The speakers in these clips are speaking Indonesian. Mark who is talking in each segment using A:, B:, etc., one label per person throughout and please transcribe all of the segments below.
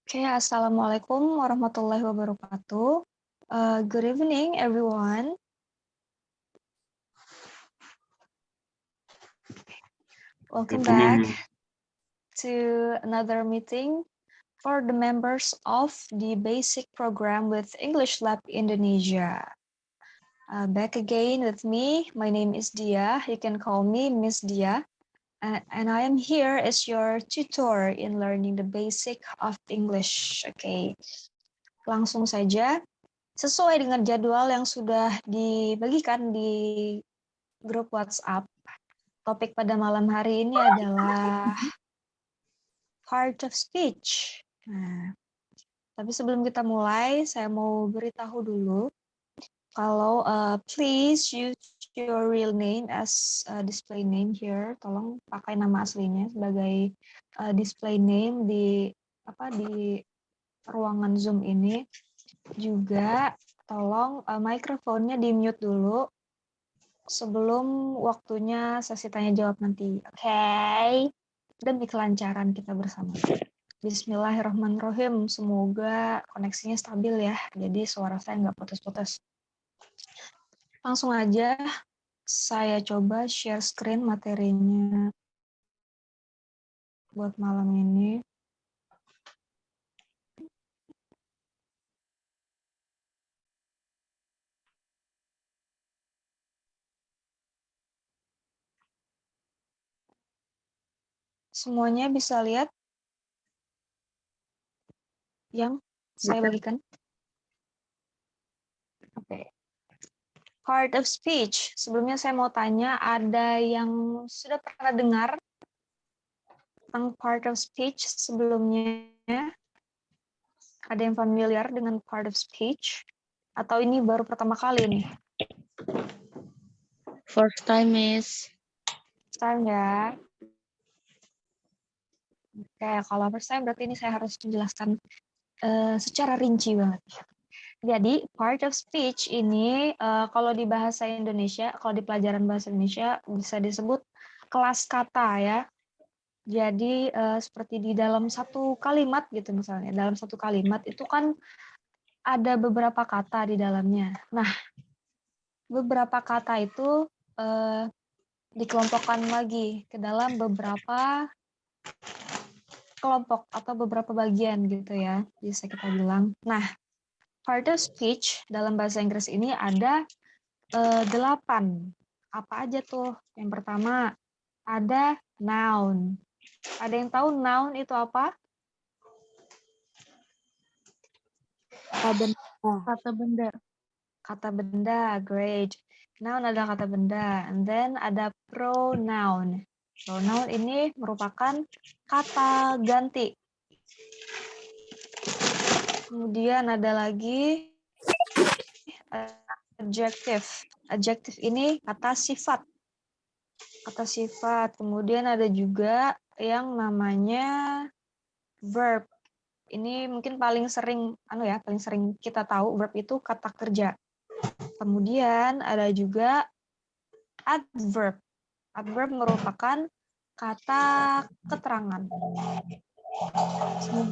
A: Okay, Assalamualaikum warahmatullahi wabarakatuh. Good evening, everyone. Welcome back to another meeting for the members of the basic program with English Lab Indonesia. Back again with me. My name is Dia. You can call me Miss Dia. And I am here as your tutor in learning the basic of English. Okay, langsung saja. Sesuai dengan jadwal yang sudah dibagikan di grup WhatsApp, topik pada malam hari ini adalah part of speech. Nah, tapi sebelum kita mulai, saya mau beritahu dulu kalau please use your real name as display name here. Tolong pakai nama aslinya sebagai display name di ruangan Zoom ini. Juga tolong mikrofonnya di mute dulu sebelum waktunya sesi tanya jawab nanti. Oke. Demi kelancaran kita bersama. Bismillahirrahmanirrahim. Semoga koneksinya stabil ya. Jadi suara saya nggak putus-putus. Langsung aja saya coba share screen materinya buat malam ini. Semuanya bisa lihat yang saya bagikan? Oke. Part of speech. Sebelumnya saya mau tanya, ada yang sudah pernah dengar tentang part of speech sebelumnya? Ada yang familiar dengan part of speech? Atau ini baru pertama kali nih?
B: First time, Miss.
A: First time ya. Oke, kalau first time berarti ini saya harus menjelaskan secara rinci banget. Jadi, part of speech ini kalau di bahasa Indonesia, kalau di pelajaran bahasa Indonesia bisa disebut kelas kata ya. Jadi, seperti di dalam satu kalimat gitu misalnya. Dalam satu kalimat itu kan ada beberapa kata di dalamnya. Nah, beberapa kata itu dikelompokkan lagi ke dalam beberapa kelompok atau beberapa bagian gitu ya, bisa kita bilang. Nah, part of speech dalam bahasa Inggris ini ada 8. Apa aja tuh? Yang pertama, ada noun. Ada yang tahu noun itu apa?
B: Kata benda.
A: Kata benda, great. Noun adalah kata benda. And then ada pronoun. Pronoun ini merupakan kata ganti. Kemudian ada lagi adjective. Adjective ini kata sifat. Kata sifat. Kemudian ada juga yang namanya verb. Ini mungkin paling sering paling sering kita tahu verb itu kata kerja. Kemudian ada juga adverb. Adverb merupakan kata keterangan.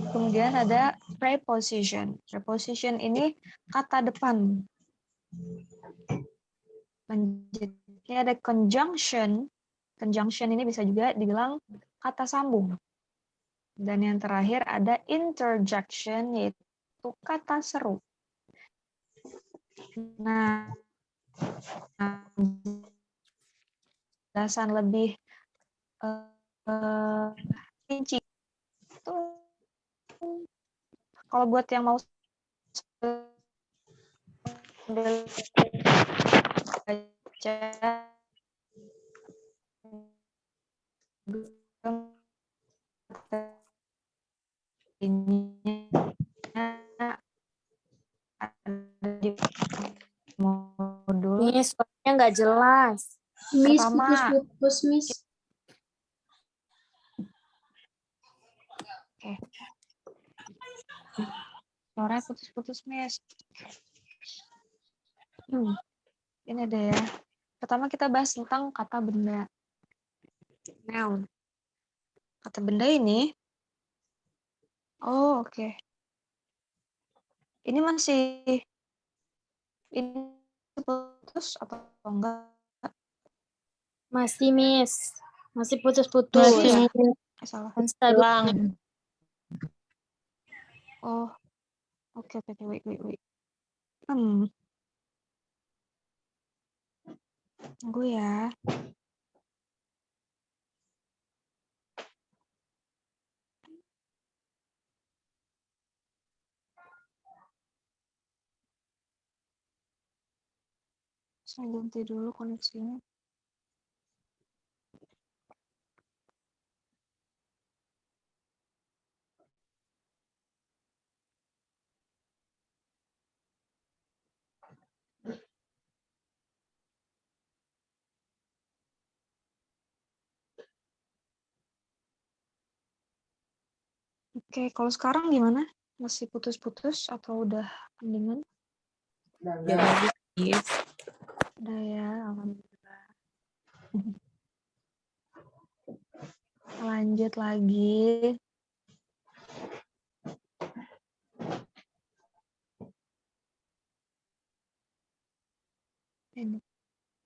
A: Kemudian ada preposition. Preposition ini kata depan. Selanjutnya ada conjunction. Conjunction ini bisa juga dibilang kata sambung. Dan yang terakhir ada interjection, yaitu kata seru. Nah, penjelasan lebih rinci itu kalau buat yang mau baca ini ada di modul.
B: Miss, suaranya nggak jelas.
C: Miss,
A: Pertama.
C: putus-putus, Miss.
A: Oke. Suaranya putus-putus, Miss. Ini ada ya. Pertama kita bahas tentang kata benda. Noun. Kata benda ini. Oh, oke. Ini masih ini putus atau enggak?
B: Masih, Miss. Masih
A: Masih
B: putus-putus.
A: ya?
B: Masih
A: Salah.
B: Instabil.
A: Oh, oke, wait. Tunggu ya. Saya ganti dulu koneksinya. Oke, kalau sekarang gimana? Masih putus-putus atau udah mendingan?
C: Ya bagus, Miss.
A: Udah ya, alhamdulillah. Lanjut lagi.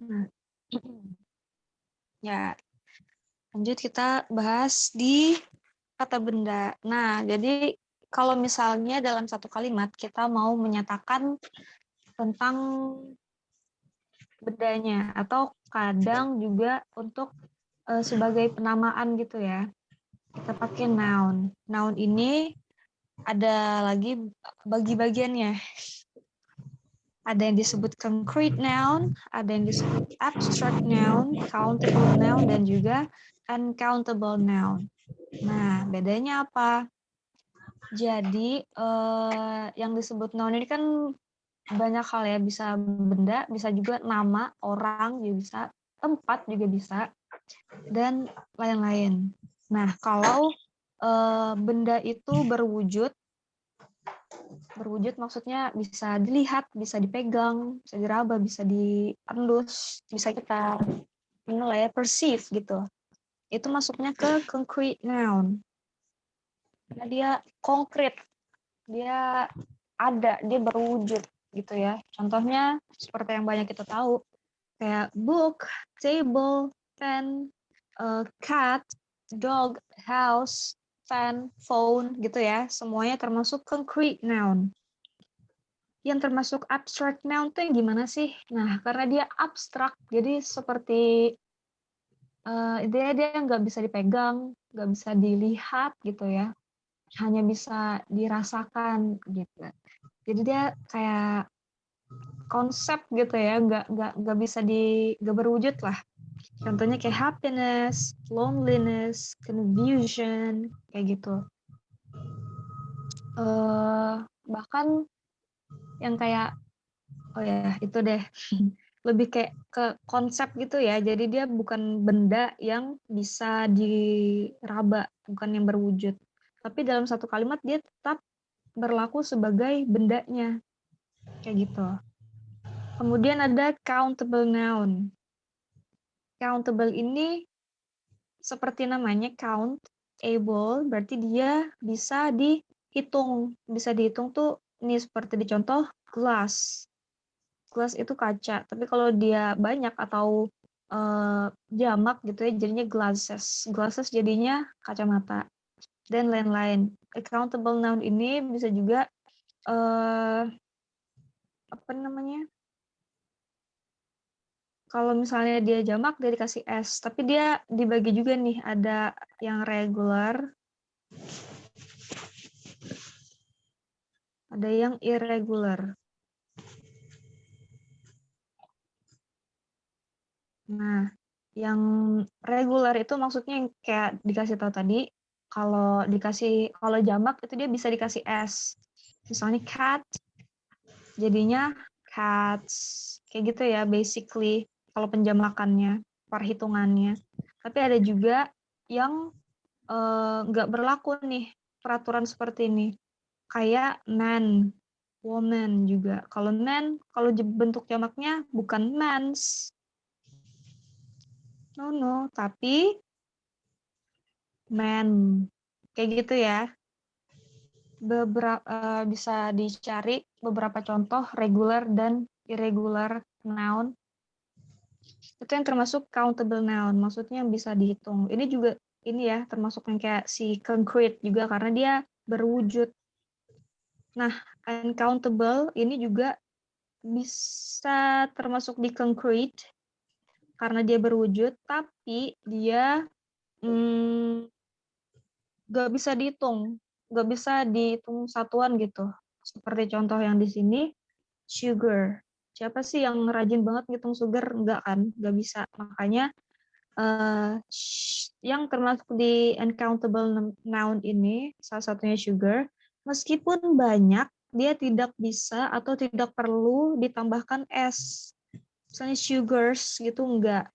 A: Nah, ya, lanjut kita bahas di kata benda. Nah, jadi kalau misalnya dalam satu kalimat kita mau menyatakan tentang bendanya atau kadang juga untuk sebagai penamaan gitu ya. Kita pakai noun. Noun ini ada lagi bagi-bagiannya. Ada yang disebut concrete noun, ada yang disebut abstract noun, countable noun, dan juga uncountable noun. Nah, bedanya apa? Jadi, yang disebut noun ini kan banyak hal ya, bisa benda, bisa juga nama, orang juga bisa, tempat juga bisa, dan lain-lain. Nah, kalau benda itu berwujud maksudnya bisa dilihat, bisa dipegang, bisa diraba, bisa diendus, bisa kita menilai, perceive gitu. Itu masuknya ke concrete noun. Karena dia konkret, dia ada, dia berwujud gitu ya. Contohnya seperti yang banyak kita tahu, kayak book, table, pen, cat, dog, house, fan, phone gitu ya. Semuanya termasuk concrete noun. Yang termasuk abstract noun tuh yang gimana sih? Nah, karena dia abstrak, jadi seperti dia nggak bisa dipegang, nggak bisa dilihat gitu ya, hanya bisa dirasakan gitu. Jadi dia kayak konsep gitu ya, nggak bisa nggak berwujud lah. Contohnya kayak happiness, loneliness, confusion, kayak gitu. Bahkan yang kayak, oh ya itu deh, lebih kayak ke konsep gitu ya. Jadi dia bukan benda yang bisa diraba, bukan yang berwujud. Tapi dalam satu kalimat dia tetap berlaku sebagai bendanya. Kayak gitu. Kemudian ada countable noun. Countable ini seperti namanya count, able, berarti dia bisa dihitung. Bisa dihitung tuh ini seperti di contoh glass. Glass itu kaca, tapi kalau dia banyak atau jamak gitu ya, jadinya glasses. Glasses jadinya kacamata dan lain-lain. Countable noun ini bisa juga apa namanya? Kalau misalnya dia jamak dia dikasih s, tapi dia dibagi juga nih, ada yang regular, ada yang irregular. Nah, yang regular itu maksudnya yang kayak dikasih tahu tadi, kalau jamak itu dia bisa dikasih s. Misalnya cat, jadinya cats. Kayak gitu ya, basically kalau penjamakannya, perhitungannya. Tapi ada juga yang nggak berlaku nih peraturan seperti ini. Kayak man, woman juga. Kalau man, kalau bentuk jamaknya bukan mans. No, tapi man. Kayak gitu ya. bisa dicari beberapa contoh regular dan irregular noun. Itu yang termasuk countable noun, maksudnya yang bisa dihitung. Ini juga ini ya termasuk yang kayak si concrete juga karena dia berwujud. Nah, uncountable ini juga bisa termasuk di concrete karena dia berwujud, tapi dia nggak bisa dihitung, nggak bisa dihitung satuan gitu. Seperti contoh yang di sini, sugar. Siapa sih yang rajin banget ngitung sugar? Nggak kan, nggak bisa. Makanya yang termasuk di uncountable noun ini, salah satunya sugar, meskipun banyak, dia tidak bisa atau tidak perlu ditambahkan s. Misalnya sugars gitu enggak.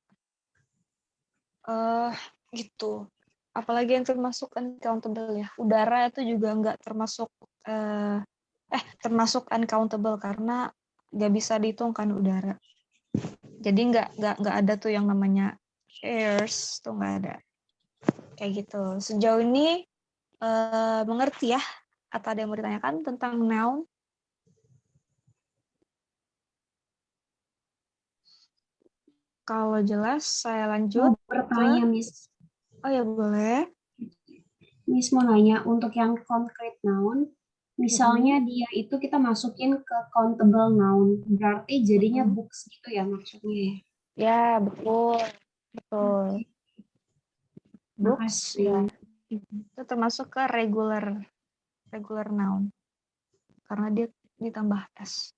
A: Gitu. Apalagi yang termasuk uncountable ya. Udara itu juga enggak termasuk termasuk uncountable karena nggak bisa dihitung kan udara. Jadi nggak ada tuh yang namanya airs tuh nggak ada. Kayak gitu. Sejauh ini mengerti ya? Atau ada yang mau ditanyakan tentang noun? Kalau jelas, saya lanjut
D: Mau bertanya,
A: ke...
D: Miss.
A: Oh ya, boleh.
D: Miss mau nanya, untuk yang concrete noun, misalnya dia itu kita masukin ke countable noun, berarti jadinya books gitu ya maksudnya ya?
A: Ya, betul. Betul. Books, ya.
D: Makasih.
A: Itu termasuk ke regular noun. Karena dia ditambah s.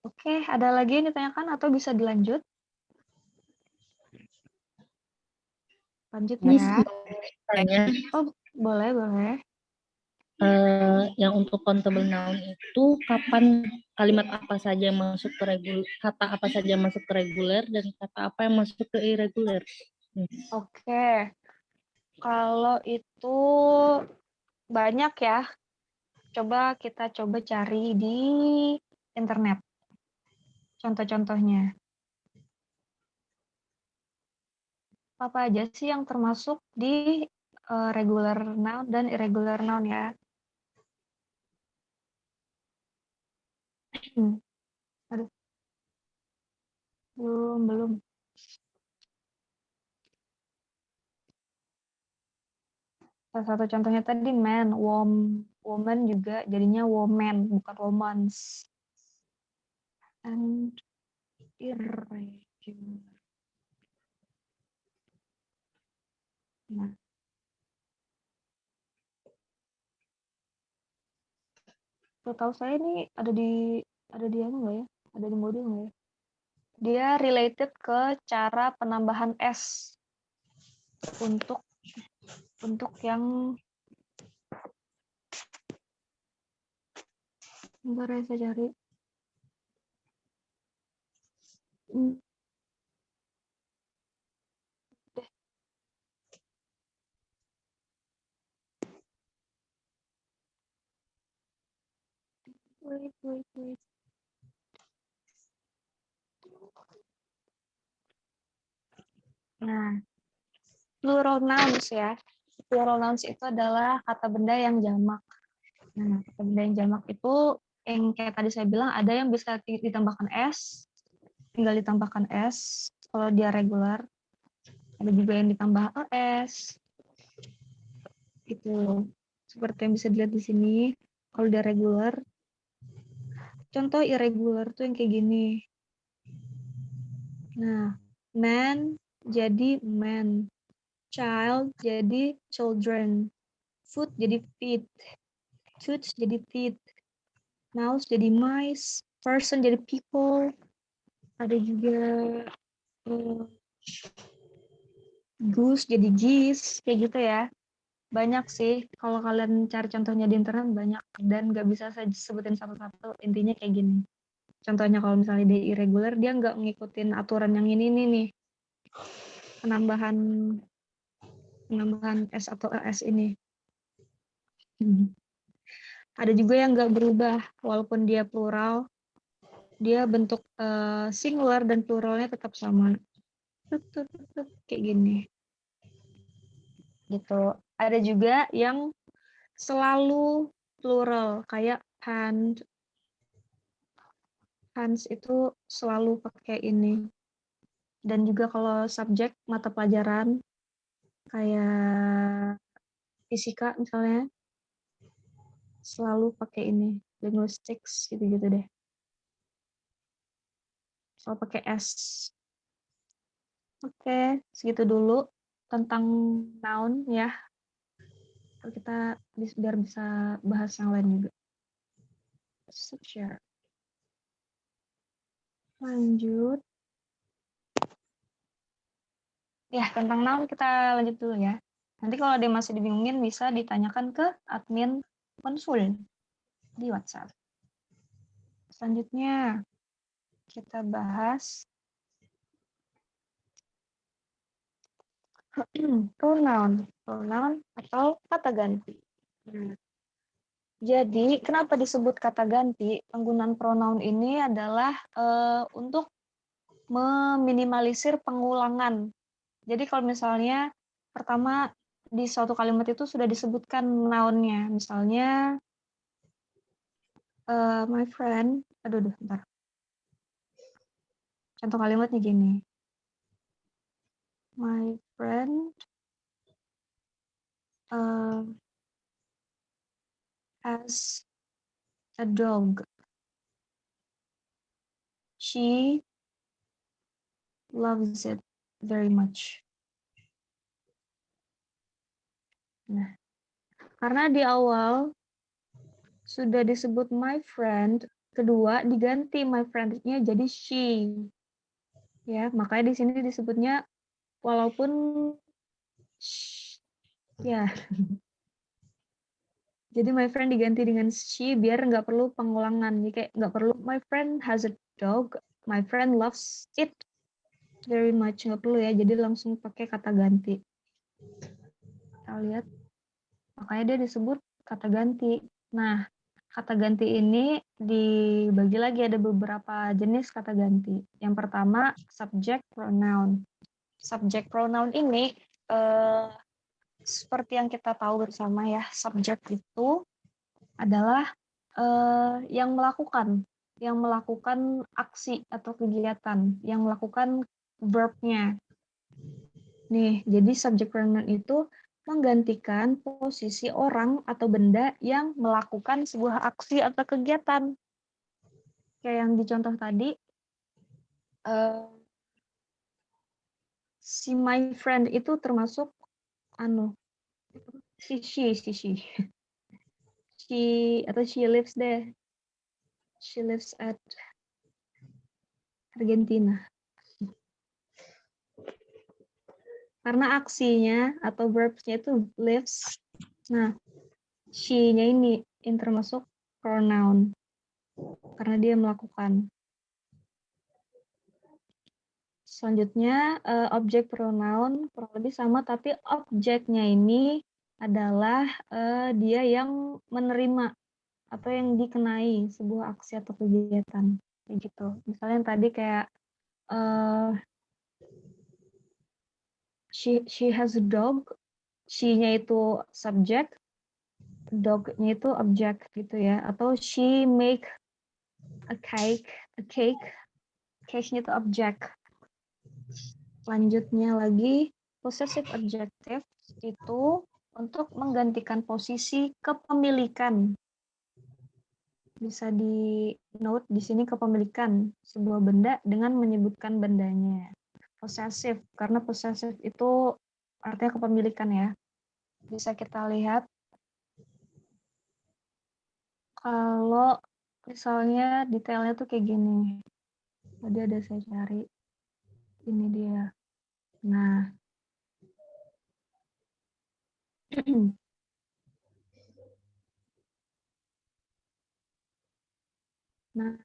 A: Oke, ada lagi yang ditanyakan atau bisa dilanjut? Lanjut
C: Miss,
A: ya.
C: tanya,
A: Oh, boleh.
C: yang untuk countable noun itu kapan kalimat apa saja yang masuk ke reguler, kata apa saja yang masuk ke reguler dan kata apa yang masuk ke irregular?
A: Oke. Kalau itu banyak ya. Kita coba cari di internet. Contoh-contohnya. Apa aja sih yang termasuk di regular noun dan irregular noun ya? Aduh, belum. Salah satu contohnya tadi man, woman juga jadinya woman, bukan womans. And irregular. Nah, tahu saya ini ada di apa nggak ya? Ada di modul nggak ya? Dia related ke cara penambahan s untuk yang bentar ya saya cari. Wait. Nah, plural nouns ya. Plural nouns itu adalah kata benda yang jamak. Nah, kata benda yang jamak itu yang kayak tadi saya bilang ada yang bisa ditambahkan s, tinggal ditambahkan s kalau dia regular. Ada juga yang ditambah es. Itu seperti yang bisa dilihat di sini. Kalau dia regular. Contoh irregular tuh yang kayak gini. Nah, man jadi man. Child jadi children. Food jadi feet. Tooth jadi teeth. Mouse jadi mice. Person jadi people. Ada juga goose jadi geese. Kayak gitu ya. Banyak sih. Kalau kalian cari contohnya di internet banyak. Dan nggak bisa saya sebutin satu-satu. Intinya kayak gini. Contohnya kalau misalnya dia irregular, dia nggak ngikutin aturan yang ini nih. Penambahan S atau S ini. Ada juga yang nggak berubah, walaupun dia plural, dia bentuk singular dan pluralnya tetap sama. Kayak gini. Gitu. Ada juga yang selalu plural kayak hand. Hands itu selalu pakai ini. Dan juga kalau subjek mata pelajaran kayak fisika misalnya selalu pakai ini, linguistics gitu-gitu deh. Selalu pakai S. Oke, segitu dulu tentang noun ya. Kita biar bisa bahas yang lain juga. Share. Lanjut. Ya, tentang noun kita lanjut dulu ya. Nanti kalau ada yang masih dibingungin bisa ditanyakan ke admin konsul di WhatsApp. Selanjutnya kita bahas pronoun atau kata ganti. Jadi, kenapa disebut kata ganti? Penggunaan pronoun ini adalah untuk meminimalisir pengulangan. Jadi, kalau misalnya pertama di suatu kalimat itu sudah disebutkan noun-nya, misalnya my friend, bentar. Contoh kalimatnya gini. My friend has a dog. She loves it very much. Nah, karena di awal sudah disebut my friend, kedua diganti my friend-nya jadi she. Ya, makanya di sini disebutnya walaupun ya. Jadi my friend diganti dengan she biar nggak perlu pengulangan. Jadi kayak nggak perlu my friend has a dog, my friend loves it very much, nggak perlu ya. Jadi langsung pakai kata ganti. Kita lihat. Makanya dia disebut kata ganti. Nah, kata ganti ini dibagi lagi ada beberapa jenis kata ganti. Yang pertama, subject pronoun. Subject pronoun ini seperti yang kita tahu bersama ya, subject itu adalah yang melakukan aksi atau kegiatan, yang melakukan verb-nya. Nih, jadi subject pronoun itu menggantikan posisi orang atau benda yang melakukan sebuah aksi atau kegiatan. Kayak yang dicontoh tadi, si my friend itu termasuk she atau she lives deh. She lives at Argentina. Karena aksinya atau verbs-nya itu lives. Nah, she-nya ini termasuk pronoun. Karena dia melakukan. Selanjutnya, objek pronoun kurang lebih sama, tapi objeknya ini adalah dia yang menerima atau yang dikenai sebuah aksi atau kegiatan. Kayak gitu. Misalnya yang tadi kayak she has a dog, she-nya itu subjek, dog-nya itu objek gitu ya. Atau she make a cake, cake-nya itu objek. Selanjutnya lagi, possessive adjective itu untuk menggantikan posisi kepemilikan. Bisa di note di sini kepemilikan sebuah benda dengan menyebutkan bendanya. Possessive, karena possessive itu artinya kepemilikan ya. Bisa kita lihat kalau misalnya detailnya tuh kayak gini. Tadi ada saya cari. Ini dia. Nah. Nah.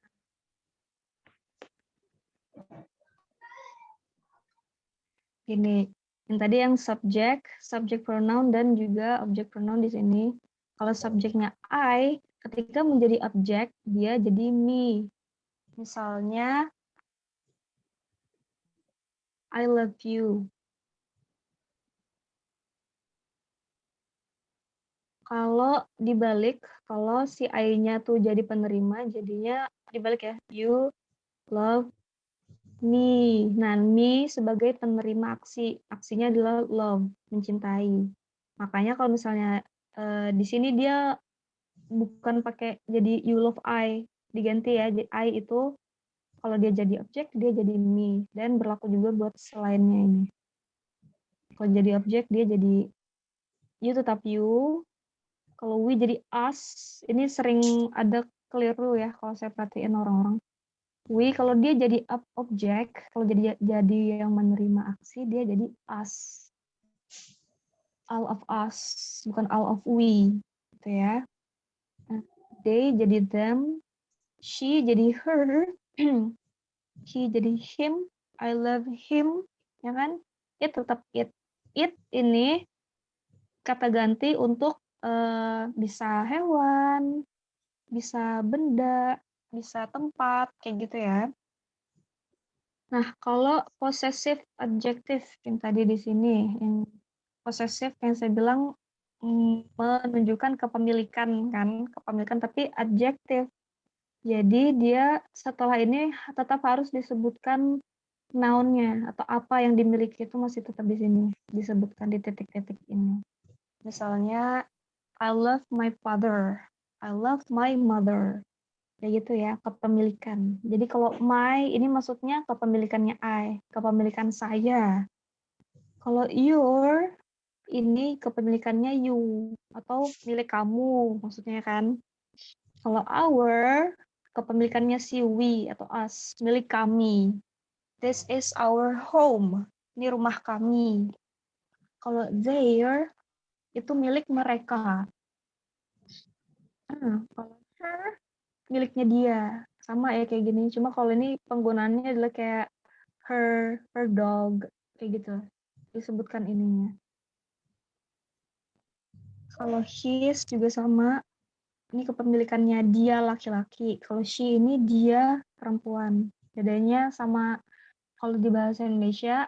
A: Ini. Yang tadi yang subject pronoun dan juga object pronoun di sini. Kalau subjeknya I, ketika menjadi objek, dia jadi me. Misalnya, I love you. Kalau dibalik, kalau si I-nya tuh jadi penerima, jadinya dibalik ya. You love me. Nah, me sebagai penerima aksi. Aksinya adalah love, mencintai. Makanya kalau misalnya di sini dia bukan pakai jadi you love I, diganti ya. I itu kalau dia jadi objek, dia jadi me. Dan berlaku juga buat selainnya ini. Kalau jadi objek, dia jadi you tetap you. Kalau we jadi us, ini sering ada keliru ya kalau saya perhatiin orang-orang. We kalau dia jadi objek, kalau jadi yang menerima aksi, dia jadi us. All of us, bukan all of we, gitu ya. They jadi them, she jadi her, he jadi him, I love him, ya kan? It tetap it. It ini kata ganti untuk bisa hewan, bisa benda, bisa tempat, kayak gitu ya. Nah, kalau possessive adjective yang tadi di sini, yang possessive yang saya bilang menunjukkan kepemilikan kan, kepemilikan tapi adjektif. Jadi dia setelah ini tetap harus disebutkan noun-nya atau apa yang dimiliki itu masih tetap di sini disebutkan di titik-titik ini. Misalnya I love my father, I love my mother. Kayak gitu ya, kepemilikan. Jadi kalau my ini maksudnya kepemilikannya I, kepemilikan saya. Kalau your ini kepemilikannya you atau milik kamu maksudnya kan. Kalau our kepemilikannya si we atau us, milik kami. This is our home. Ini rumah kami. Kalau their itu milik mereka. Kalau her miliknya dia. Sama ya kayak gini. Cuma kalau ini penggunaannya adalah kayak her dog kayak gitu. Disebutkan ininya. Kalau his juga sama. Ini kepemilikannya dia laki-laki. Kalau she ini dia perempuan. Bedanya sama kalau di bahasa Indonesia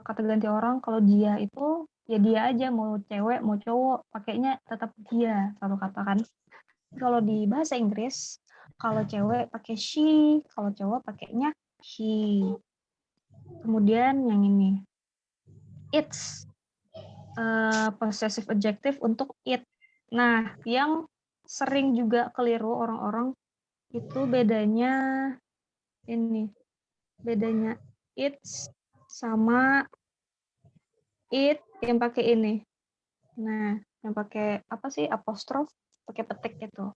A: kata ganti orang kalau dia itu ya dia aja mau cewek mau cowok pakainya tetap dia satu kata kan. Kalau di bahasa Inggris kalau cewek pakai she, kalau cowok pakainya he. Kemudian yang ini it's possessive adjective untuk it. Nah, yang sering juga keliru orang-orang itu bedanya ini. Bedanya it's sama it yang pakai ini. Nah, yang pakai apa sih apostrof, pakai petik itu.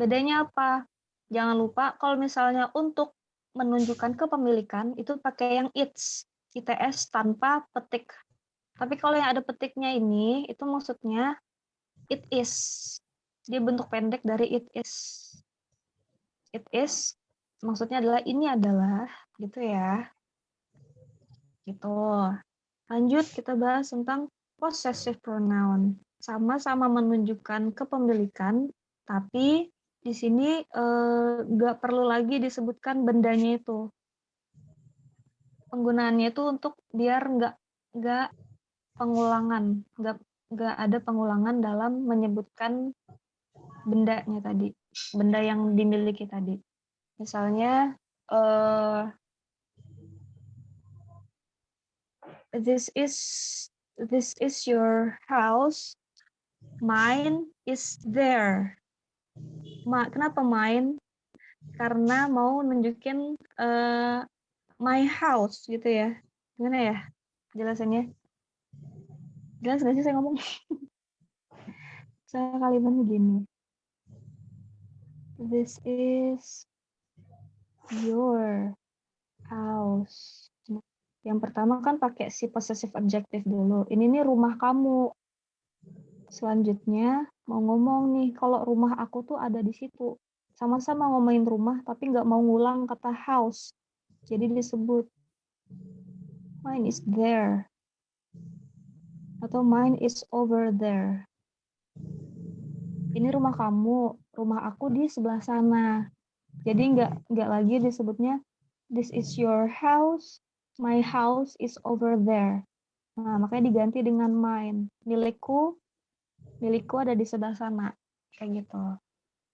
A: Bedanya apa? Jangan lupa kalau misalnya untuk menunjukkan kepemilikan itu pakai yang its tanpa petik. Tapi kalau yang ada petiknya ini itu maksudnya it is. Dia bentuk pendek dari it is. It is maksudnya adalah ini adalah gitu ya. Gitu. Lanjut kita bahas tentang possessive pronoun. Sama-sama menunjukkan kepemilikan, tapi di sini nggak perlu lagi disebutkan bendanya itu. Penggunaannya itu untuk biar nggak pengulangan, nggak ada pengulangan dalam menyebutkan bendanya tadi, benda yang dimiliki tadi. Misalnya this is your house, mine is there. Kenapa mine? Karena mau nunjukin my house gitu ya. Gimana ya jelasannya? Jelas nggak sih saya ngomong? Saya kalimatnya gini. This is your house. Yang pertama kan pakai si possessive adjective dulu. Ini nih rumah kamu. Selanjutnya mau ngomong nih, kalau rumah aku tuh ada di situ. Sama-sama ngomongin rumah, tapi nggak mau ngulang kata house. Jadi disebut mine is there. Atau mine is over there. Ini rumah kamu, rumah aku di sebelah sana. Jadi nggak lagi disebutnya this is your house, my house is over there. Nah, makanya diganti dengan mine. Milikku milikku ada di sebelah sana. Kayak gitu.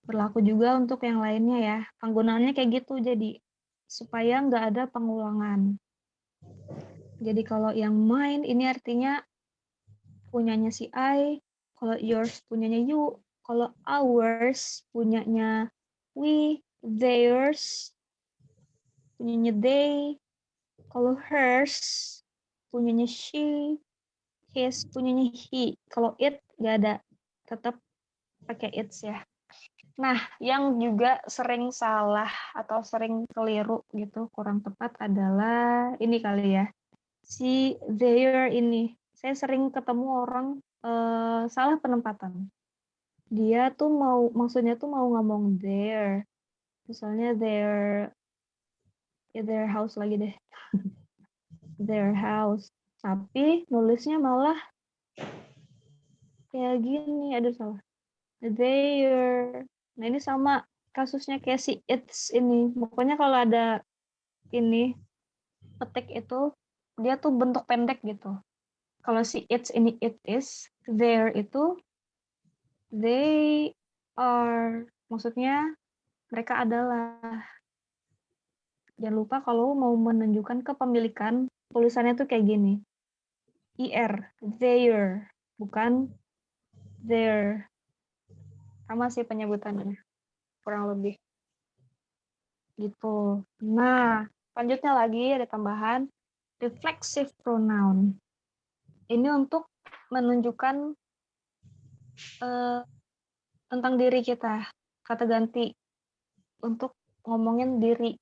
A: Berlaku juga untuk yang lainnya ya. Penggunaannya kayak gitu jadi supaya nggak ada pengulangan. Jadi kalau yang mine ini artinya punyanya si I, kalau yours punyanya you, kalau ours punyanya we, theirs punyanya they, kalau hers punyanya she, his punyanya he. Kalau it nggak ada, tetap pakai its ya. Nah, yang juga sering salah atau sering keliru gitu, kurang tepat adalah ini kali ya. Si their ini. Saya sering ketemu orang salah penempatan. Dia tuh maksudnya tuh mau ngomong their. Misalnya their house lagi deh. Their house. Tapi nulisnya malah kayak gini, aduh salah. Their. Nah, ini sama kasusnya kayak si it's ini. Pokoknya kalau ada ini petik itu dia tuh bentuk pendek gitu. Kalau si it's ini it is, there itu they are, maksudnya mereka adalah. Jangan lupa kalau mau menunjukkan kepemilikan tulisannya tuh kayak gini. IR, their, bukan their. Sama sih penyebutannya, kurang lebih. Gitu. Nah, selanjutnya lagi ada tambahan reflexive pronoun. Ini untuk menunjukkan tentang diri kita. Kata ganti untuk ngomongin diri.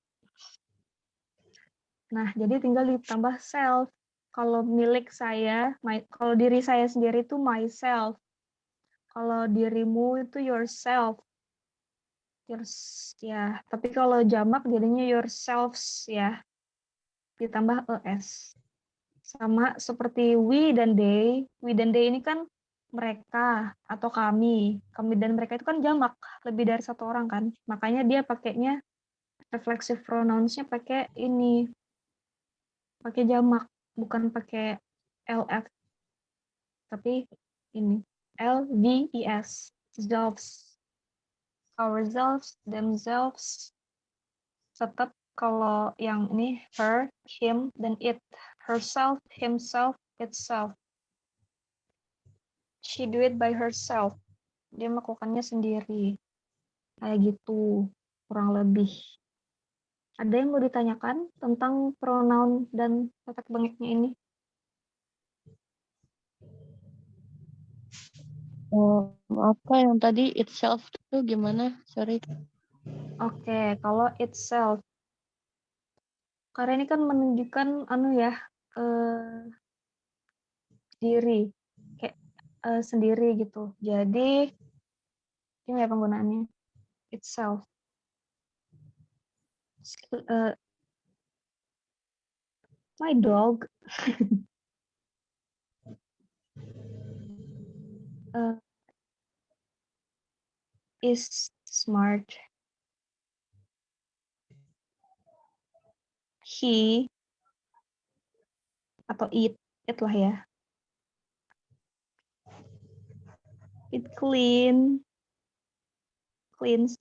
A: Nah, jadi tinggal ditambah self. Kalau milik saya, kalau diri saya sendiri itu myself. Kalau dirimu itu yourself. Ya, tapi kalau jamak jadinya yourselves ya. Ditambah es. Sama seperti we dan they. We dan they ini kan mereka atau kami. Kami dan mereka itu kan jamak, lebih dari satu orang kan. Makanya dia pakainya reflexive pronouns-nya pakai ini, pakai jamak, bukan pakai LF, tapi ini LVES, selves, ourselves, themselves. Tetap kalau yang ini her, him, dan it, herself, himself, itself. She do it by herself. Dia melakukannya sendiri. Kayak gitu, kurang lebih. Ada yang mau ditanyakan tentang pronoun dan kata bengeknya ini?
E: Apa yang tadi itself tuh gimana? Sorry.
A: Oke, kalau itself. Karena ini kan menunjukkan diri, kayak sendiri gitu. Jadi ini ya penggunaannya itself. My dog is smart. He atau it lah ya. It cleans,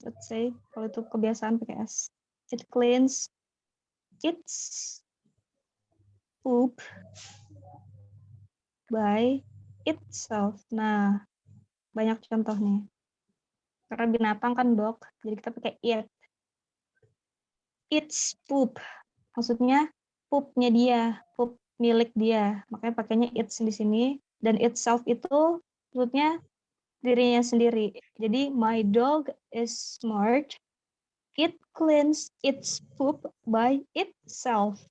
A: let's say. Kalau itu kebiasaan pakai S. It cleans its poop by itself. Nah, banyak contohnya. Karena binatang kan dog, jadi kita pakai it. It's poop. Maksudnya poopnya dia, poop milik dia. Makanya pakainya it's di sini. Dan itself itu maksudnya dirinya sendiri. Jadi my dog is smart. It cleans its poop by itself.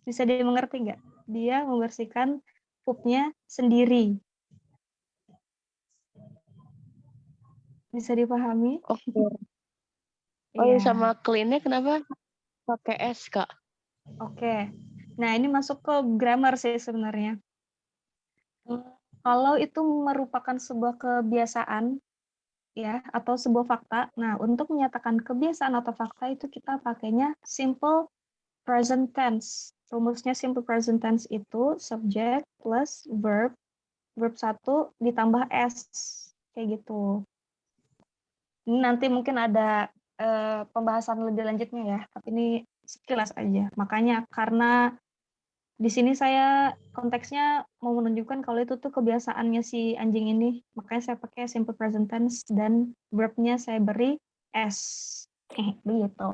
A: Bisa dimengerti nggak? Dia membersihkan poopnya sendiri. Bisa dipahami?
E: Oke. Oh,
A: Iya.
E: sama clean-nya kenapa pakai S, Kak?
A: Oke. Nah, ini masuk ke grammar sih sebenarnya. Kalau itu merupakan sebuah kebiasaan, ya, atau sebuah fakta. Nah, untuk menyatakan kebiasaan atau fakta itu kita pakainya simple present tense. Rumusnya simple present tense itu subject plus verb verb 1 ditambah S kayak gitu. Ini nanti mungkin ada pembahasan lebih lanjutnya ya, tapi ini sekilas aja. Makanya karena di sini saya konteksnya mau menunjukkan kalau itu tuh kebiasaannya si anjing ini, makanya saya pakai simple present tense dan verbnya saya beri S. Begitu.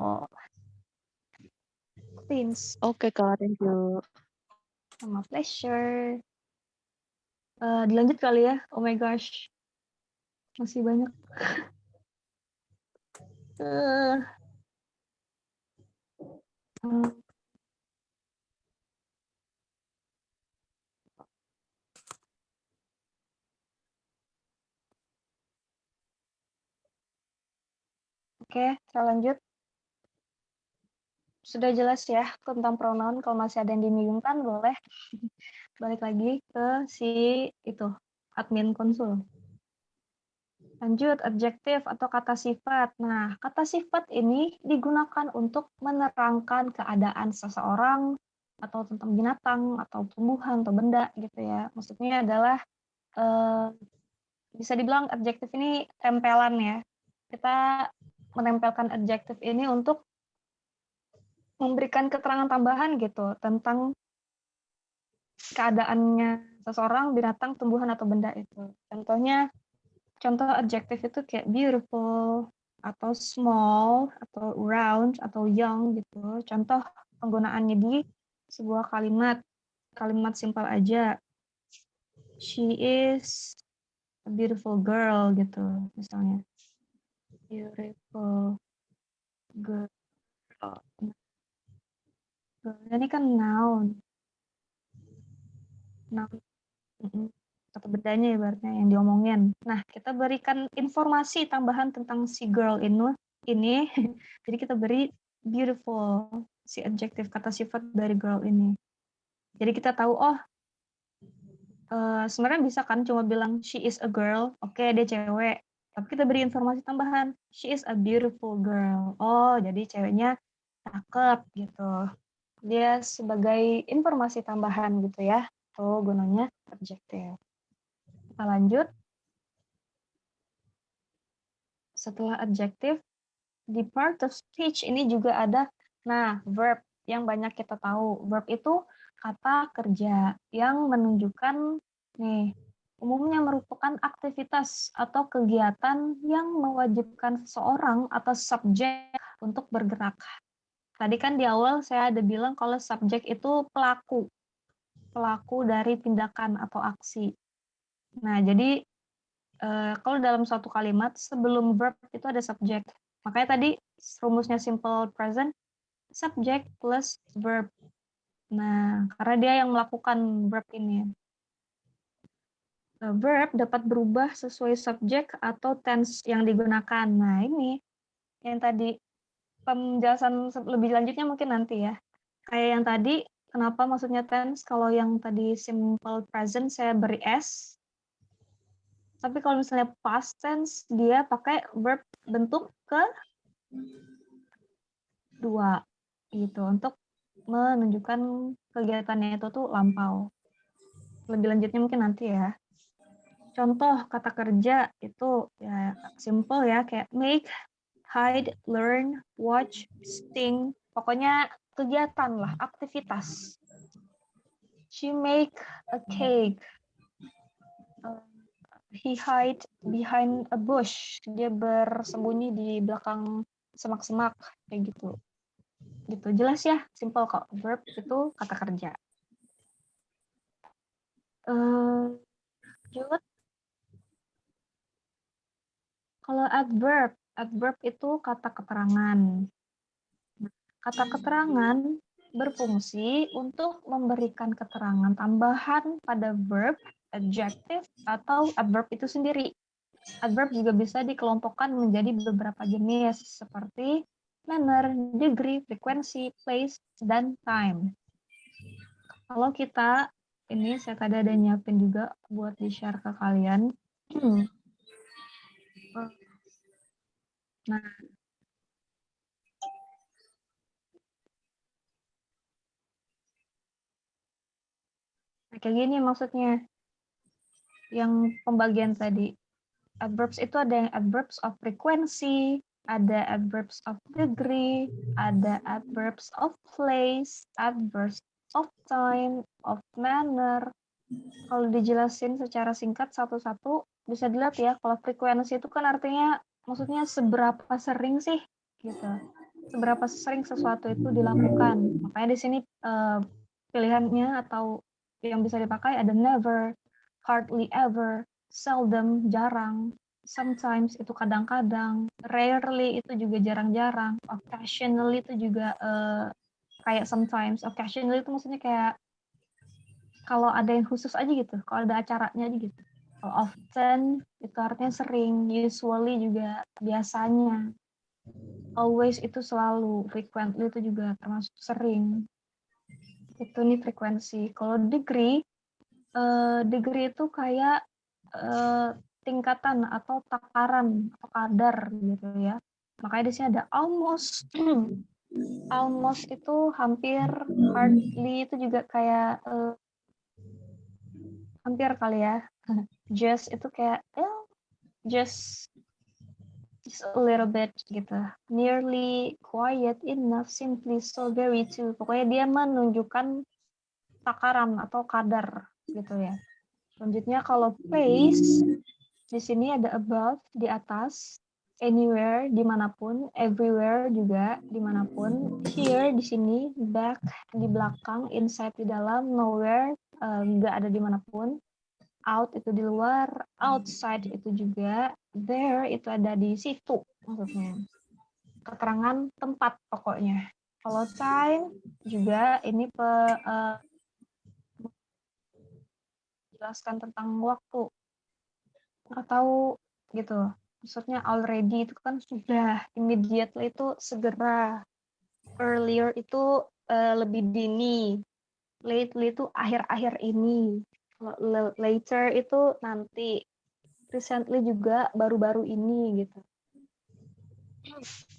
A: Queens,
E: Oke, Kak, thank you.
A: sama pleasure. Dilanjut kali ya. Oh my gosh, masih banyak. Eh, hmm, Oke, saya lanjut. Sudah jelas ya tentang pronoun. Kalau masih ada yang dibingungkan, boleh balik lagi ke si itu admin konsul. Lanjut, adjektif atau kata sifat. Nah, kata sifat ini digunakan untuk menerangkan keadaan seseorang atau tentang binatang atau tumbuhan atau benda gitu ya. Maksudnya adalah bisa dibilang adjektif ini tempelan ya. Kita menempelkan adjektif ini untuk memberikan keterangan tambahan gitu tentang keadaannya seseorang, binatang, tumbuhan atau benda itu. Contoh adjektif itu kayak beautiful atau small atau round atau young gitu. Contoh penggunaannya di sebuah kalimat simpel aja. She is a beautiful girl gitu misalnya. Beautiful girl. Ini kan noun. Atau bendanya ibaratnya yang diomongin. Nah, kita berikan informasi tambahan tentang si girl ini. Jadi kita beri beautiful, si adjektif kata sifat dari girl ini. Jadi kita tahu, sebenarnya bisa kan cuma bilang she is a girl, oke dia cewek. Tapi kita beri informasi tambahan, she is a beautiful girl. Oh, jadi ceweknya cakep gitu. Dia sebagai informasi tambahan gitu ya. Tuh gunanya adjektif. Kita lanjut. Setelah adjektif, di part of speech ini juga ada, verb yang banyak kita tahu. Verb itu kata kerja yang menunjukkan, umumnya merupakan aktivitas atau kegiatan yang mewajibkan seseorang atau subjek untuk bergerak. Tadi kan di awal saya ada bilang kalau subjek itu pelaku dari tindakan atau aksi. Nah, jadi kalau dalam suatu kalimat sebelum verb itu ada subjek. Makanya tadi rumusnya simple present, subject plus verb. Nah, karena dia yang melakukan verb ini. Verb dapat berubah sesuai subjek atau tense yang digunakan. Nah, ini yang tadi penjelasan lebih lanjutnya mungkin nanti ya. Kayak yang tadi, kenapa maksudnya tense? Kalau yang tadi simple present saya beri S, tapi kalau misalnya past tense dia pakai verb bentuk kedua gitu untuk menunjukkan kegiatannya itu tuh lampau. Lebih lanjutnya mungkin nanti ya. Contoh kata kerja itu ya simple ya kayak make, hide, learn, watch, sing. Pokoknya kegiatan lah, aktivitas. She make a cake. He hide behind a bush. Dia bersembunyi di belakang semak-semak kayak gitu. Gitu jelas ya, simple kok. Verb itu kata kerja. Lanjut. Kalau adverb itu kata keterangan. Kata keterangan berfungsi untuk memberikan keterangan tambahan pada verb, adjective, atau adverb itu sendiri. Adverb juga bisa dikelompokkan menjadi beberapa jenis seperti manner, degree, frekuensi, place, dan time. Kalau kita, ini saya tadi ada nyiapin juga buat di-share ke kalian. Nah, kayak gini maksudnya. yang pembagian tadi. Adverbs itu ada yang adverbs of frequency, ada adverbs of degree, ada adverbs of place, adverbs of time, of manner. Kalau dijelasin secara singkat satu-satu, bisa dilihat ya, kalau frekuensi itu kan artinya, maksudnya seberapa sering sih, gitu. Seberapa sering sesuatu itu dilakukan. Makanya di sini pilihannya atau yang bisa dipakai ada never, hardly ever, seldom, jarang, sometimes itu kadang-kadang, rarely itu juga jarang-jarang, occasionally itu juga kayak sometimes, occasionally itu maksudnya kayak kalau ada yang khusus aja gitu, kalau ada acaranya aja gitu. Kalau often itu artinya sering, usually juga biasanya, always itu selalu, frequently itu juga termasuk sering. Itu nih frekuensi. Kalau degree itu kayak tingkatan atau takaran atau kadar gitu ya. Makanya di sini ada almost. Almost itu hampir, hardly itu juga kayak hampir kali ya. Just itu kayak just a little bit gitu. Nearly, quiet, enough, simply, so, very too. Pokoknya dia menunjukkan takaran atau kadar gitu ya. Selanjutnya kalau place, di sini ada above, di atas, anywhere, dimanapun, everywhere juga, dimanapun, here, di sini, back, di belakang, inside, di dalam, nowhere, nggak ada dimanapun, out itu di luar, outside itu juga, there itu ada di situ maksudnya. Keterangan tempat pokoknya. Kalau time juga ini jelaskan tentang waktu atau gitu. Maksudnya already itu kan sudah, immediately itu segera, earlier itu lebih dini, lately itu akhir-akhir ini, later itu nanti, recently juga baru-baru ini gitu.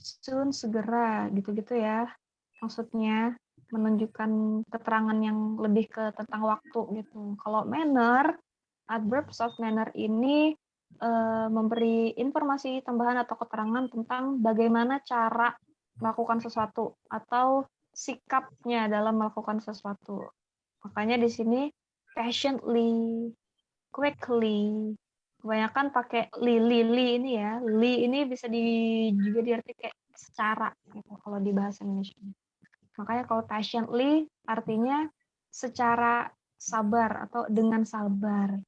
A: Soon segera gitu-gitu ya. Maksudnya menunjukkan keterangan yang lebih ke tentang waktu gitu. Kalau manner, adverbs of manner ini memberi informasi tambahan atau keterangan tentang bagaimana cara melakukan sesuatu atau sikapnya dalam melakukan sesuatu. Makanya di sini patiently, quickly, kebanyakan pakai li ini ya. Li ini bisa juga diarti kayak secara gitu kalau di bahasa Indonesia. Makanya kalau patiently artinya secara sabar atau dengan sabar.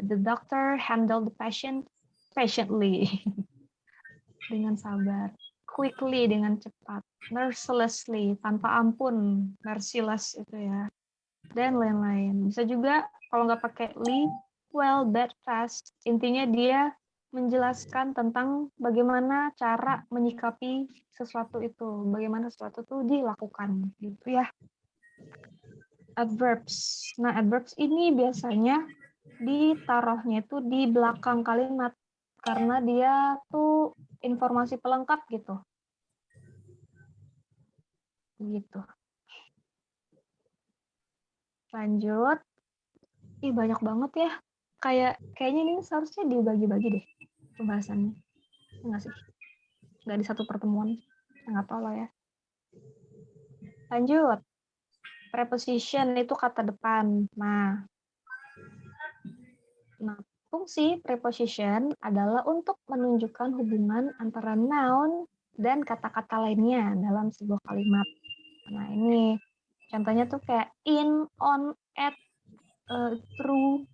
A: The doctor handled the patient patiently. Dengan sabar. Quickly dengan cepat. Mercilessly tanpa ampun. Merciless itu ya. Dan lain-lain. Bisa juga kalau nggak pakai li, well, bad, fast. Intinya dia menjelaskan tentang bagaimana cara menyikapi sesuatu itu, bagaimana sesuatu itu dilakukan, gitu ya. Adverbs. Nah, adverbs ini biasanya ditaruhnya itu di belakang kalimat karena dia tuh informasi pelengkap gitu. Gitu. Lanjut. Ih, banyak banget ya. Kayaknya ini seharusnya dibagi-bagi deh pembahasannya. Enggak sih? Enggak di satu pertemuan. Enggak tahu lah ya. Lanjut. Preposition itu kata depan. Nah, fungsi preposition adalah untuk menunjukkan hubungan antara noun dan kata-kata lainnya dalam sebuah kalimat. Nah, ini contohnya tuh kayak in, on, at, through,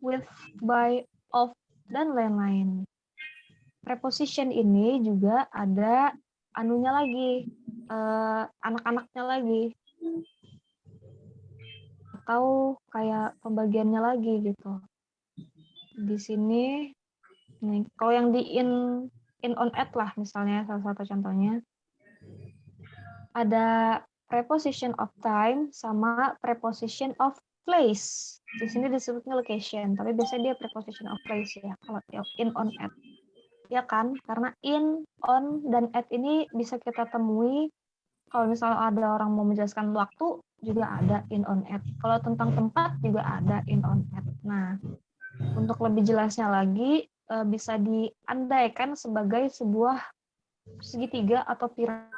A: with, by, of, dan lain-lain. Preposition ini juga ada anunya lagi, anak-anaknya lagi, atau kayak pembagiannya lagi gitu. Di sini, nih, kalau yang di in, on, at lah misalnya salah satu contohnya, ada preposition of time sama preposition of place. Di sini disebutnya location, tapi biasanya dia preposition of place ya, kalau in, on, at. Ya kan? Karena in, on, dan at ini bisa kita temui Kalau misalnya ada orang mau menjelaskan waktu, juga ada in on at. Kalau tentang tempat juga ada in on at. Nah, untuk lebih jelasnya lagi, bisa diandaikan sebagai sebuah segitiga atau piramida.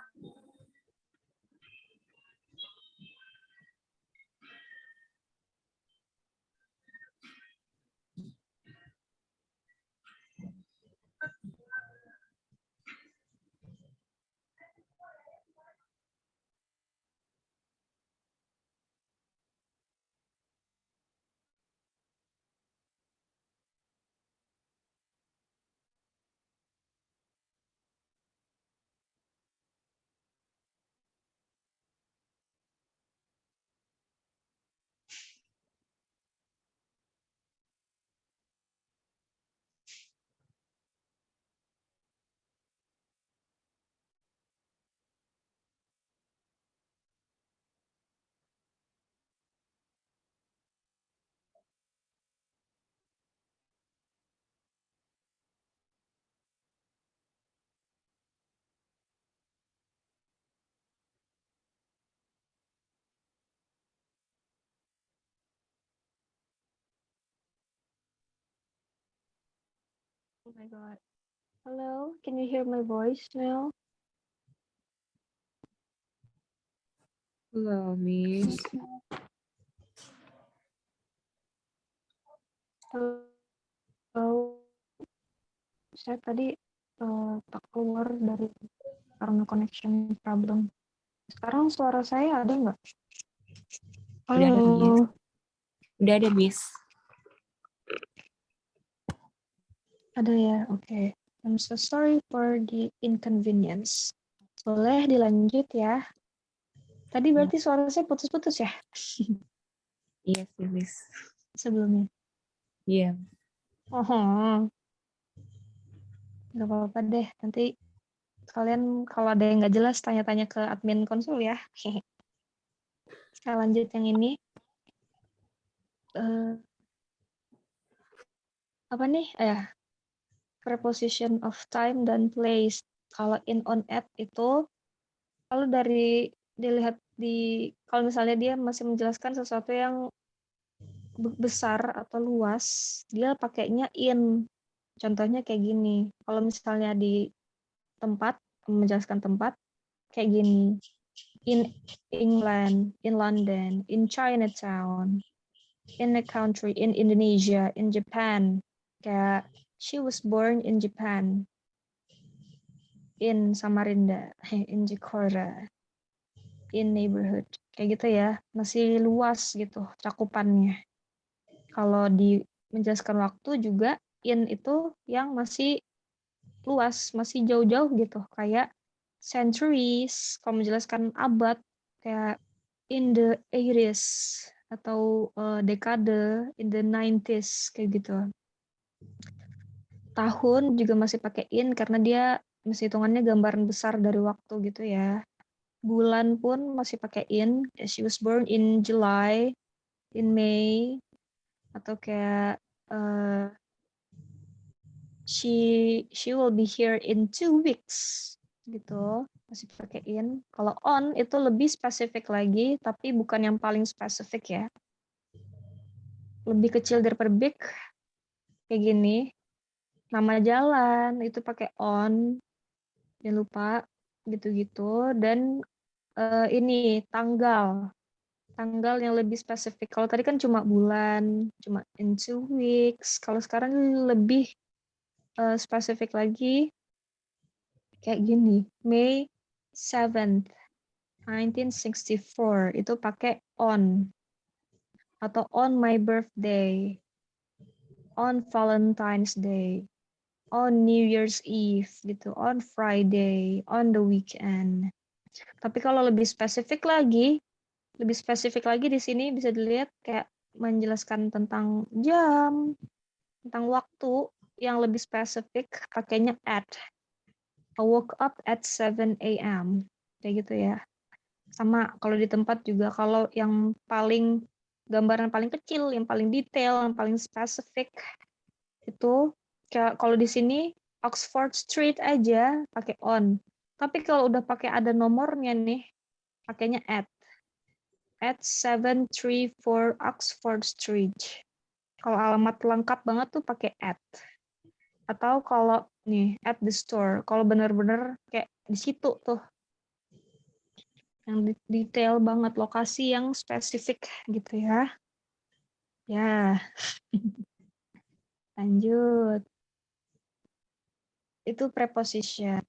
A: Oh my God. Hello, can you hear my voice now?
F: Hello, Miss.
A: Hello. Saya tadi tak keluar dari karena connection problem. Sekarang suara saya ada nggak?
F: Udah ada, Miss.
A: Halo.
F: Udah ada, Miss.
A: Ada ya, oke. I'm so sorry for the inconvenience. Boleh dilanjut ya. Tadi berarti suara saya putus-putus ya
F: Iya sih, Miss.
A: sebelumnya.
F: Iya.
A: Oh, nggak apa-apa deh. Nanti kalian kalau ada yang nggak jelas tanya-tanya ke admin konsul ya. Saya lanjut yang ini. Eh, apa nih? Preposition of time dan place. Kalau in on at itu kalau dari dilihat kalau misalnya dia masih menjelaskan sesuatu yang besar atau luas, dia pakainya in. Contohnya kayak gini. Kalau misalnya di tempat, menjelaskan tempat, kayak gini. In England, in London, in Chinatown, in a country, in Indonesia, in Japan. Kayak she was born in Japan. In Samarinda, in Jakarta, in neighborhood. Kayak gitu ya. Masih luas gitu cakupannya. Kalau di menjelaskan waktu juga in itu yang masih luas, masih jauh-jauh gitu. Kayak centuries, kalau menjelaskan abad, kayak in the 80s atau dekade, in the 90s, kayak gitu. Tahun juga masih pakai in karena dia masih hitungannya gambaran besar dari waktu gitu ya. Bulan pun masih pakai in. She was born in July, in May, atau kayak she will be here in 2 weeks gitu, masih pakai in. Kalau on itu lebih spesifik lagi, tapi bukan yang paling spesifik ya. Lebih kecil daripada big, kayak gini. Nama jalan itu pakai on, jangan lupa gitu-gitu. Dan ini tanggal yang lebih spesifik. Kalau tadi kan cuma bulan, cuma in 2 weeks. Kalau sekarang lebih spesifik lagi, kayak gini. May 7th, 1964 itu pakai on. Atau on my birthday, on Valentine's Day, on New Year's Eve gitu, on Friday, on the weekend. Tapi kalau lebih spesifik lagi di sini bisa dilihat kayak menjelaskan tentang jam, tentang waktu yang lebih spesifik pakainya at. I woke up at 7 a.m. Kayak gitu ya. Sama kalau di tempat juga, kalau yang paling gambaran paling kecil, yang paling detail, yang paling spesifik itu kayak kalau di sini Oxford Street aja pakai on. Tapi kalau udah pakai ada nomornya nih, pakainya at. At 734 Oxford Street. Kalau alamat lengkap banget tuh pakai at. Atau kalau nih at the store. Kalau bener-bener kayak di situ tuh. Yang detail banget, lokasi yang spesifik gitu ya. Ya. Lanjut. Itu preposition.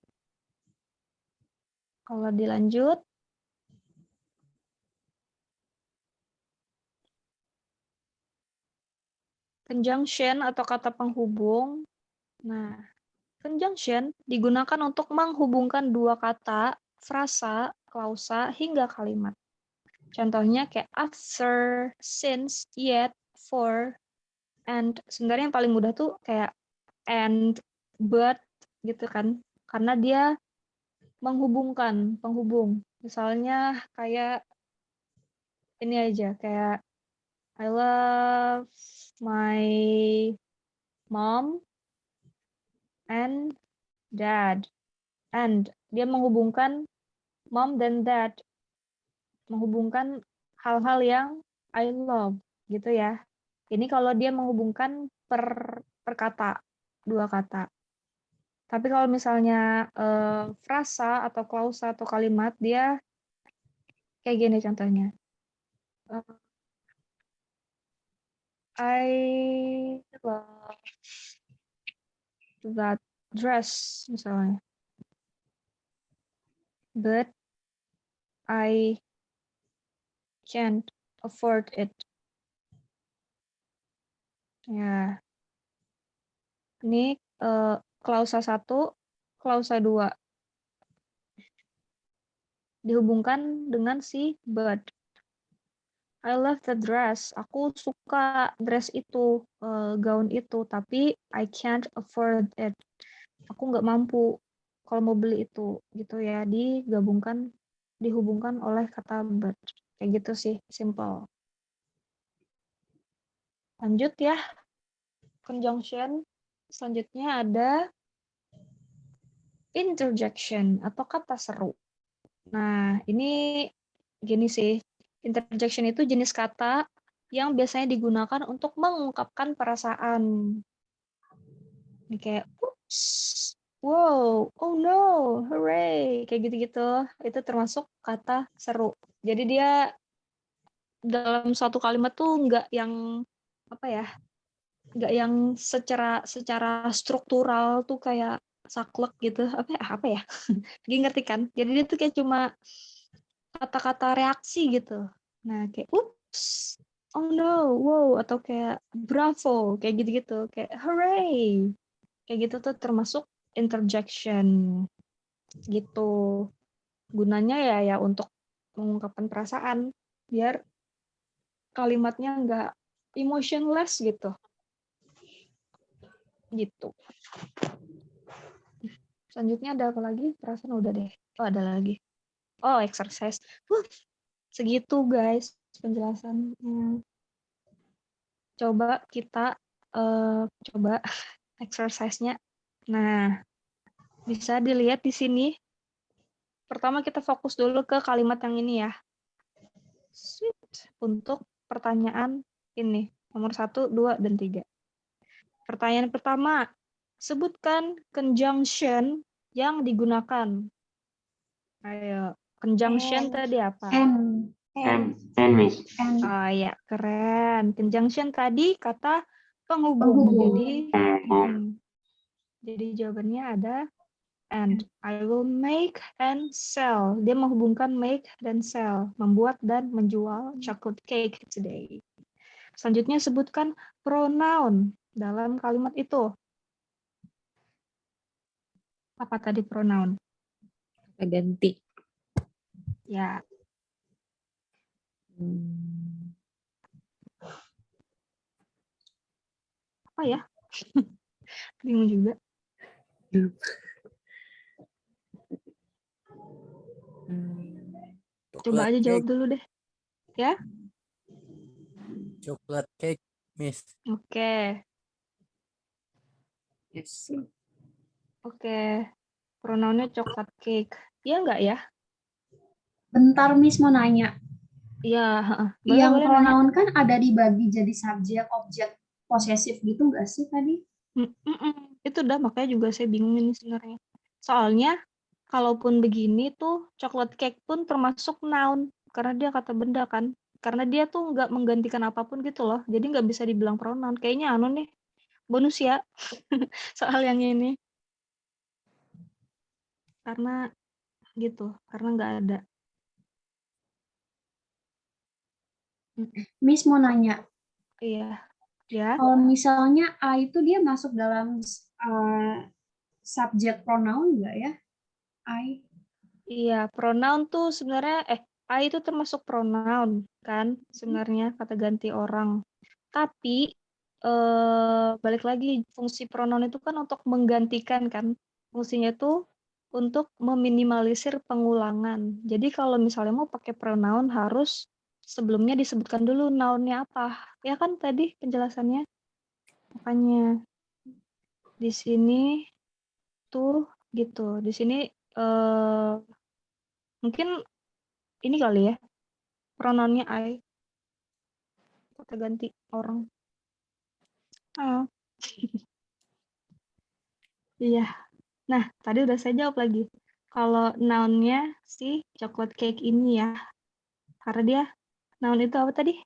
A: Kalau dilanjut, conjunction atau kata penghubung. Nah, conjunction digunakan untuk menghubungkan dua kata, frasa, klausa, hingga kalimat. Contohnya kayak after, since, yet, for, and. Sebenarnya yang paling mudah tuh kayak and, but, gitu kan. Karena dia menghubungkan, penghubung. Misalnya kayak ini aja, kayak I love my mom and dad. And dia menghubungkan mom dan dad. Menghubungkan hal-hal yang I love gitu ya. Ini kalau dia menghubungkan per kata, dua kata. Tapi kalau misalnya frasa atau klausa atau kalimat dia kayak gini contohnya. I love that dress misalnya. But I can't afford it. Ya. Ini klausa 1, klausa 2. Dihubungkan dengan si but. I love the dress. Aku suka dress itu, gaun itu, tapi I can't afford it. Aku nggak mampu kalau mau beli itu, gitu ya. Dihubungkan oleh kata but. Kayak gitu sih, simple. Lanjut ya. Conjunction. Selanjutnya ada interjection atau kata seru. Nah, ini gini sih. Interjection itu jenis kata yang biasanya digunakan untuk mengungkapkan perasaan. Ini kayak, oops, wow, oh no, hooray, kayak gitu-gitu. Itu termasuk kata seru. Jadi dia dalam suatu kalimat tuh nggak yang apa ya, nggak yang secara struktural tuh kayak saklek gitu. Apa ya? Dia ngerti kan? Jadi dia tuh kayak cuma kata-kata reaksi gitu. Nah, kayak oops, oh no, wow, atau kayak bravo, kayak gitu-gitu, kayak hooray. Kayak gitu tuh termasuk interjection gitu. Gunanya ya untuk mengungkapkan perasaan biar kalimatnya nggak emotionless gitu. Gitu. Selanjutnya ada apa lagi? Perasaan udah deh. Oh, ada lagi. Oh, exercise. Segitu guys penjelasannya. Coba kita coba exercise-nya. Nah, bisa dilihat di sini. Pertama kita fokus dulu ke kalimat yang ini ya. Sweet. Untuk pertanyaan ini. Nomor 1, 2, dan 3. Pertanyaan pertama. Sebutkan conjunction yang digunakan. Ayo. Conjunction tadi apa? Oh ya, keren. Conjunction tadi kata penghubung. Jadi jawabannya ada and. I will make and sell. Dia menghubungkan make dan sell. Membuat dan menjual chocolate cake today. Selanjutnya sebutkan pronoun dalam kalimat itu. Apa tadi pronoun?
F: Kata ganti.
A: Ya, apa ya? Bingung juga. Coba aja jawab dulu deh. Ya?
G: Chocolate cake, Miss.
A: Oke.
F: Yes.
A: Oke. Pronounnya coklat cake. Iya nggak ya?
D: Bentar, Miss mau nanya.
A: Iya, boleh
D: Yang
A: boleh nanya.
D: pronoun kan ada dibagi jadi subjek, objek, posesif gitu nggak sih tadi?
A: Itu udah makanya juga saya bingung ini sebenarnya. Soalnya kalaupun begini tuh chocolate cake pun termasuk noun karena dia kata benda kan. Karena dia tuh nggak menggantikan apapun gitu loh. Jadi nggak bisa dibilang pronoun. Kayaknya anu nih bonus ya soal yang ini. Karena gitu, karena nggak ada.
D: Miss mau nanya,
A: Iya, ya.
D: kalau misalnya A itu dia masuk dalam subjek pronoun nggak ya? I.
A: Iya, pronoun tuh sebenarnya I itu termasuk pronoun kan sebenarnya kata ganti orang. Tapi balik lagi fungsi pronoun itu kan untuk menggantikan kan. Fungsinya itu untuk meminimalisir pengulangan. Jadi kalau misalnya mau pakai pronoun harus sebelumnya disebutkan dulu nounnya apa. Ya kan tadi penjelasannya. Makanya di sini tuh gitu. Di sini mungkin ini kali ya pronounnya I kata ganti orang. Iya. Nah, tadi udah saya jawab lagi. Kalau noun-nya si chocolate cake ini ya. Karena dia noun itu apa tadi?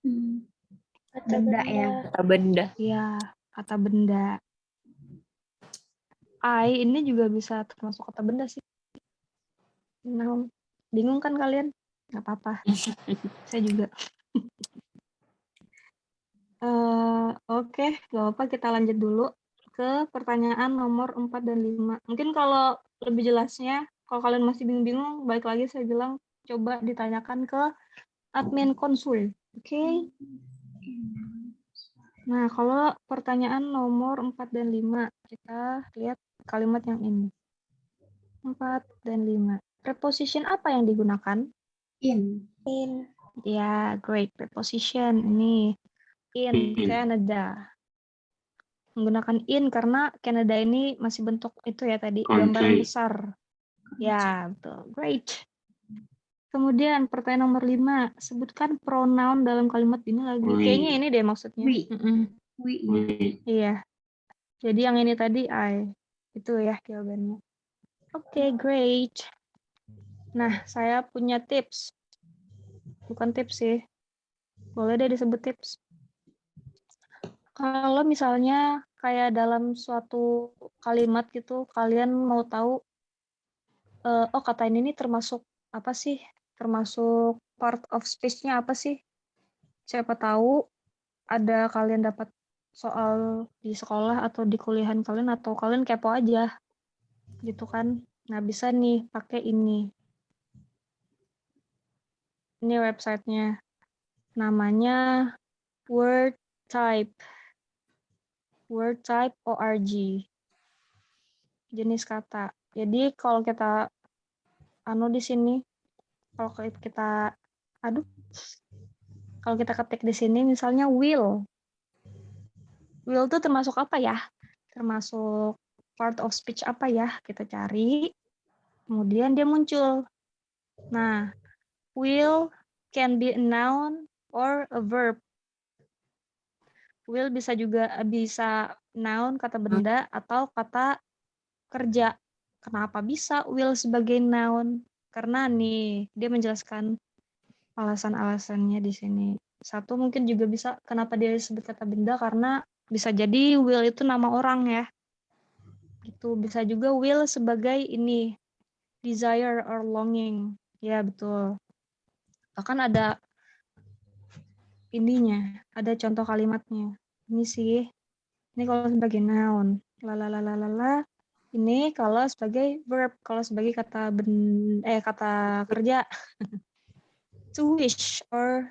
D: Benda ya.
F: Kata benda.
A: Iya, kata benda. I ini juga bisa termasuk kata benda sih. Noun. Bingung kan kalian? Nggak apa-apa. Saya juga. Oke, gak apa-apa kita lanjut dulu ke pertanyaan nomor 4 dan 5. Mungkin kalau lebih jelasnya, kalau kalian masih bingung-bingung, balik lagi saya bilang coba ditanyakan ke admin konsul. Oke. Nah, kalau pertanyaan nomor 4 dan 5, kita lihat kalimat yang ini. 4 dan 5. Preposition apa yang digunakan?
D: In.
A: Ya, great. Preposition ini in Canada. Menggunakan in karena Canada ini masih bentuk itu ya tadi, gambaran besar. Ya, betul. Great. Kemudian pertanyaan nomor 5, sebutkan pronoun dalam kalimat ini lagi. Kayaknya ini deh maksudnya.
D: We. We.
A: Iya. Jadi yang ini tadi I. Itu ya jawabannya. Oke, great. Nah, saya punya tips. Bukan tips sih. Boleh deh disebut tips. Kalau misalnya kayak dalam suatu kalimat gitu, kalian mau tahu, oh kata ini termasuk apa sih? Termasuk part of speech-nya apa sih? Siapa tahu ada kalian dapat soal di sekolah atau di kuliahan kalian atau kalian kepo aja gitu kan. Nah, bisa nih pakai ini. Ini websitenya. Namanya WordType. WordType.org. Jenis kata. Jadi kalau kita di sini, kalau kita kalau kita ketik di sini misalnya will. Will itu termasuk apa ya? Termasuk part of speech apa ya? Kita cari. Kemudian dia muncul. Nah, will can be a noun or a verb. Will bisa noun, kata benda, atau kata kerja. Kenapa bisa will sebagai noun? Karena nih, dia menjelaskan alasan-alasannya di sini. Satu mungkin juga bisa kenapa dia disebut kata benda, karena bisa jadi will itu nama orang ya. Gitu. Bisa juga will sebagai ini, desire or longing. Ya, betul. Bahkan ada ininya, ada contoh kalimatnya. Ini sih, ini kalau sebagai noun. Lalalala. Ini kalau sebagai verb, kalau sebagai kata kerja. To wish or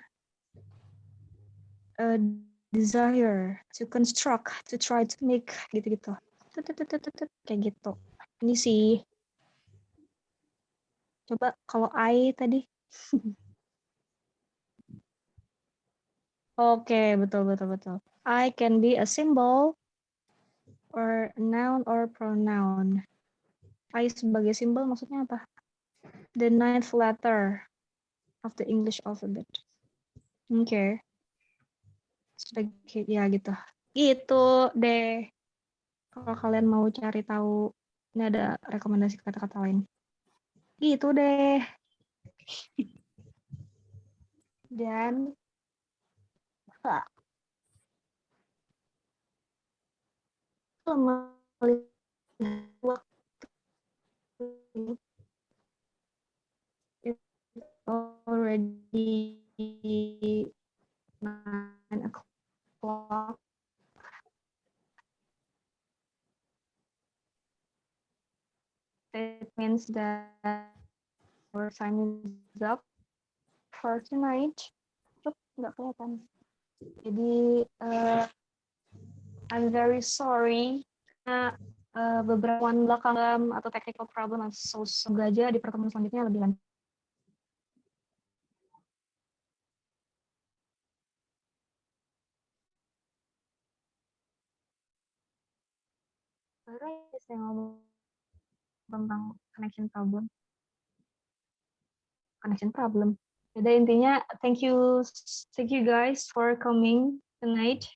A: desire, to construct, to try to make, gitu-gitu. Kayak gitu. Ini sih. Coba kalau I tadi. Oke, betul. I can be a symbol or noun or pronoun. I sebagai simbol maksudnya apa? The ninth letter. of the English alphabet. Oke. Sudah ya gitu. Gitu deh. Kalau kalian mau cari tahu, ini ada rekomendasi kata-kata lain. Gitu deh. Dan melihat waktu it's already 9 o'clock. It means that our time is up for tonight. Nggak kelihatan. Jadi I'm very sorry karena beberapa belakang atau technical problem atau semoga aja di pertemuan selanjutnya lebih lancar. Saya ngomong tentang connection problem. Jadi intinya thank you guys for coming tonight.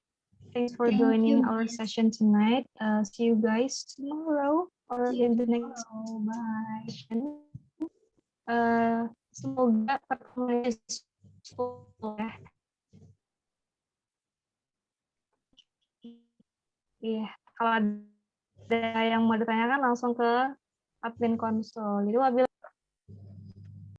A: Thanks for
D: Thank
A: joining
D: you,
A: our
D: Miss.
A: session tonight. See you guys tomorrow or
D: See you
A: in the next
D: tomorrow. Bye.
A: session. Semoga pertemuannya useful ya. Iya, kalau ada yang mau ditanyakan langsung ke admin konsol. Jadi wabil